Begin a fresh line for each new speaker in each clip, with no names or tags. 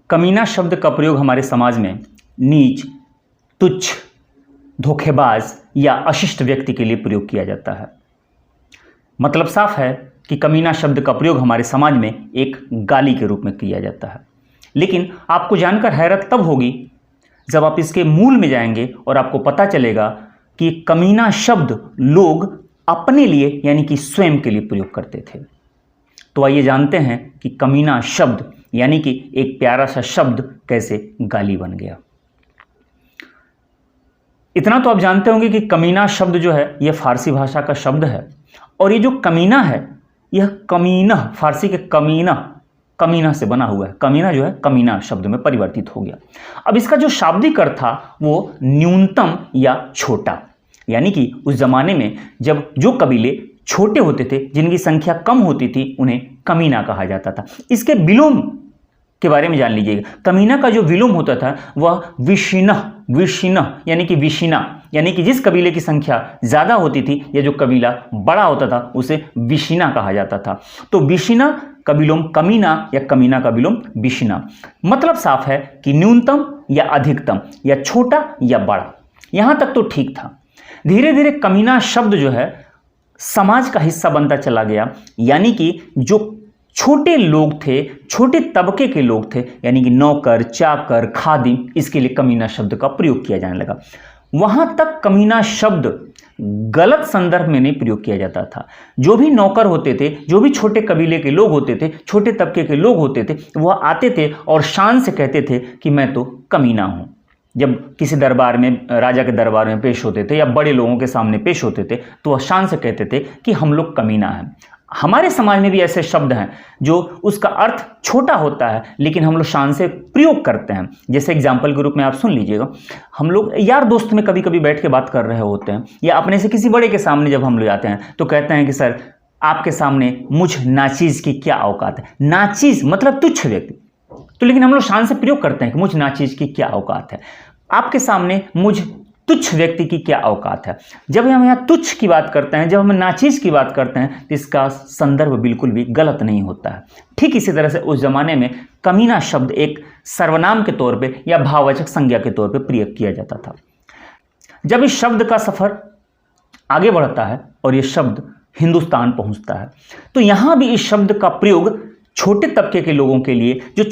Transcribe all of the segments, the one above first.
कमीना शब्द का प्रयोग हमारे समाज में नीच, तुच्छ, धोखेबाज या अशिष्ट व्यक्ति के लिए प्रयोग किया जाता है। मतलब साफ है कि कमीना शब्द का प्रयोग हमारे समाज में एक गाली के रूप में किया जाता है। लेकिन आपको जानकर हैरत तब होगी जब आप इसके मूल में जाएंगे और आपको पता चलेगा कि कमीना शब्द लोग अपने लिए यानी कि स्वयं के लिए प्रयोग करते थे। तो आइए जानते हैं कि कमीना शब्द यानी कि एक प्यारा सा शब्द कैसे गाली बन गया। इतना तो आप जानते होंगे कि कमीना शब्द जो है यह फारसी भाषा का शब्द है और ये जो कमीना है यह कमीना फारसी के कमीना से बना हुआ है। कमीना जो है कमीना शब्द में परिवर्तित हो गया। अब इसका जो शाब्दिक अर्थ था वो न्यूनतम या छोटा, यानी कि उस जमाने में जब जो कबीले छोटे होते थे, जिनकी संख्या कम होती थी, उन्हें कमीना कहा जाता था। इसके विलोम के बारे में जान लीजिएगा। कमीना का जो विलोम होता था वह विशिना यानी कि जिस कबीले की संख्या ज्यादा होती थी या जो कबीला बड़ा होता था उसे विशिना कहा जाता था। तो विशिना का विलोम कमीना या कमीना का विलोम विशिना। मतलब साफ है कि न्यूनतम या अधिकतम या छोटा या बड़ा। यहां तक तो ठीक था। धीरे धीरे कमीना शब्द जो है समाज का हिस्सा बनता चला गया, यानी कि जो छोटे लोग थे, छोटे तबके के लोग थे, यानी कि नौकर, चाकर, खादिम, इसके लिए कमीना शब्द का प्रयोग किया जाने लगा। वहां तक कमीना शब्द गलत संदर्भ में नहीं प्रयोग किया जाता था। जो भी नौकर होते थे, जो भी छोटे कबीले के लोग होते थे, छोटे तबके के लोग होते थे, वह आते थे और शान से कहते थे कि मैं तो कमीना हूं। जब किसी दरबार में, राजा के दरबार में पेश होते थे या बड़े लोगों के सामने पेश होते थे तो वह शान से कहते थे कि हम लोग कमीना हैं। हमारे समाज में भी ऐसे शब्द हैं जो उसका अर्थ छोटा होता है लेकिन हम लोग शान से प्रयोग करते हैं। जैसे एग्जाम्पल के रूप में आप सुन लीजिएगा, हम लोग यार दोस्त में कभी कभी बैठ के बात कर रहे होते हैं या अपने से किसी बड़े के सामने जब हम लोग जाते हैं तो कहते हैं कि सर आपके सामने मुझ नाचीज की क्या औकात है। नाचीज मतलब तुच्छ व्यक्ति, तो लेकिन हम लोग शान से प्रयोग करते हैं कि मुझ नाचीज की क्या औकात है, आपके सामने मुझ तुच्छ व्यक्ति की क्या औकात है। जब हम यहाँ तुच्छ की बात करते हैं, जब हम नाचीज की बात करते हैं तो इसका संदर्भ बिल्कुल भी गलत नहीं होता है। ठीक इसी तरह से उस जमाने में कमीना शब्द एक सर्वनाम के तौर पे या भाववाचक संज्ञा के तौर पे प्रयोग किया जाता था। जब इस शब्द का सफर आगे बढ़ता है और ये शब्द हिंदुस्तान पहुंचता है तो यहाँ भी इस शब्द का प्रयोग छोटे तबके के लोगों के लिए, जो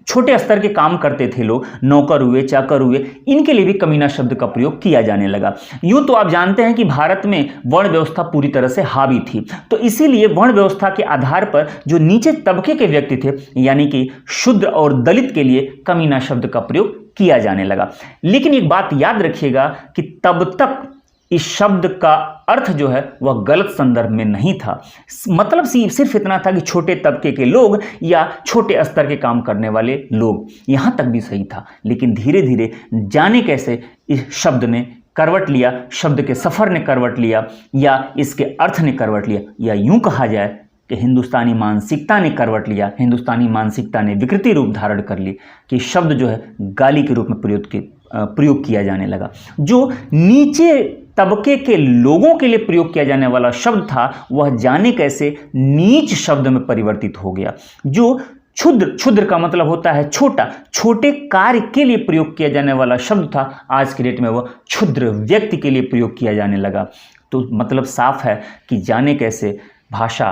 छोटे स्तर के काम करते थे लोग, नौकर हुए, चाकर हुए, इनके लिए भी कमीना शब्द का प्रयोग किया जाने लगा। यूं तो आप जानते हैं कि भारत में वर्ण व्यवस्था पूरी तरह से हावी थी, तो इसीलिए वर्ण व्यवस्था के आधार पर जो नीचे तबके के व्यक्ति थे यानी कि शूद्र और दलित के लिए कमीना शब्द का प्रयोग किया जाने लगा। लेकिन एक बात याद रखिएगा कि तब तक इस शब्द का अर्थ जो है वह गलत संदर्भ में नहीं था। मतलब सिर्फ इतना था कि छोटे तबके के लोग या छोटे स्तर के काम करने वाले लोग, यहां तक भी सही था। लेकिन धीरे धीरे जाने कैसे इस शब्द ने करवट लिया, शब्द के सफर ने करवट लिया या इसके अर्थ ने करवट लिया, या यूं कहा जाए कि हिंदुस्तानी मानसिकता ने करवट लिया, हिंदुस्तानी मानसिकता ने विकृति रूप धारण कर ली कि शब्द जो है गाली के रूप में प्रयोग किया जाने लगा। जो नीचे तबके के लोगों के लिए प्रयोग किया जाने वाला शब्द था वह जाने कैसे नीच शब्द में परिवर्तित हो गया। जो क्षुद्र का मतलब होता है छोटा, छोटे कार्य के लिए प्रयोग किया जाने वाला शब्द था, आज के डेट में वह क्षुद्र व्यक्ति के लिए प्रयोग किया जाने लगा। तो मतलब साफ है कि जाने कैसे भाषा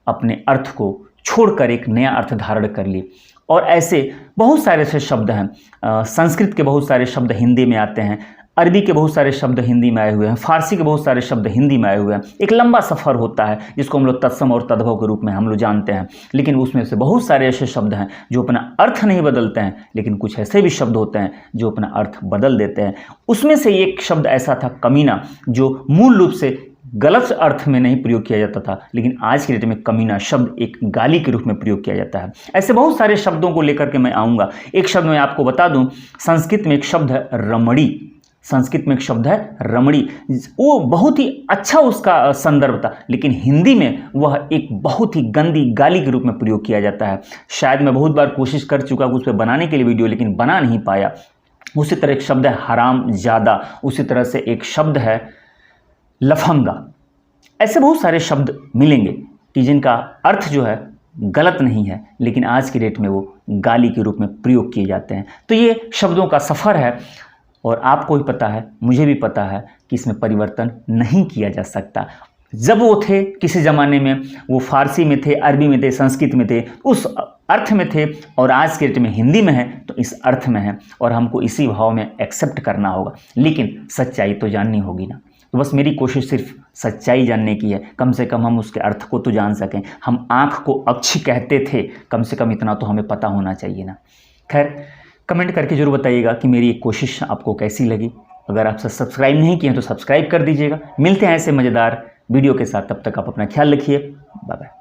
अपने अर्थ को छोड़कर एक नया अर्थ धारण कर ली। और ऐसे बहुत सारे ऐसे शब्द हैं, संस्कृत के बहुत सारे शब्द हिंदी में आते हैं, अरबी के बहुत सारे शब्द हिंदी में आए हुए हैं, फारसी के बहुत सारे शब्द हिंदी में आए हुए हैं। एक लंबा सफ़र होता है जिसको हम लोग तत्सम और तद्भव के रूप में हम लोग जानते हैं। लेकिन उसमें से बहुत सारे ऐसे शब्द हैं जो अपना अर्थ नहीं बदलते हैं, लेकिन कुछ ऐसे भी शब्द होते हैं जो अपना अर्थ बदल देते हैं। उसमें से एक शब्द ऐसा था कमीना, जो मूल रूप से गलत अर्थ में नहीं प्रयोग किया जाता था, लेकिन आज की डेट में कमीना शब्द एक गाली के रूप में प्रयोग किया जाता है। ऐसे बहुत सारे शब्दों को लेकर के मैं आऊँगा। एक शब्द मैं आपको बता दूँ, संस्कृत में एक शब्द है रमणी। संस्कृत में एक शब्द है रमणी, वो बहुत ही अच्छा उसका संदर्भ था, लेकिन हिंदी में वह एक बहुत ही गंदी गाली के रूप में प्रयोग किया जाता है। शायद मैं बहुत बार कोशिश कर चुका उस पर बनाने के लिए वीडियो, लेकिन बना नहीं पाया। उसी तरह एक शब्द है हराम ज्यादा, उसी तरह से एक शब्द है लफंगा। ऐसे बहुत सारे शब्द मिलेंगे कि जिनका अर्थ जो है गलत नहीं है, लेकिन आज की डेट में वो गाली के रूप में प्रयोग किए जाते हैं। तो ये शब्दों का सफ़र है और आपको भी पता है, मुझे भी पता है कि इसमें परिवर्तन नहीं किया जा सकता। जब वो थे किसी ज़माने में, वो फारसी में थे, अरबी में थे, संस्कृत में थे, उस अर्थ में थे, और आज के डेट में हिंदी में है तो इस अर्थ में है, और हमको इसी भाव में एक्सेप्ट करना होगा। लेकिन सच्चाई तो जाननी होगी ना। तो बस मेरी कोशिश सिर्फ सच्चाई जानने की है, कम से कम हम उसके अर्थ को तो जान सकें। हम आँख को अक्षी कहते थे, कम से कम इतना तो हमें पता होना चाहिए ना। खैर, कमेंट करके जरूर बताइएगा कि मेरी ये कोशिश आपको कैसी लगी। अगर आप सब्सक्राइब नहीं किए हैं तो सब्सक्राइब कर दीजिएगा। मिलते हैं ऐसे मज़ेदार वीडियो के साथ, तब तक आप अपना ख्याल रखिए। Bye bye.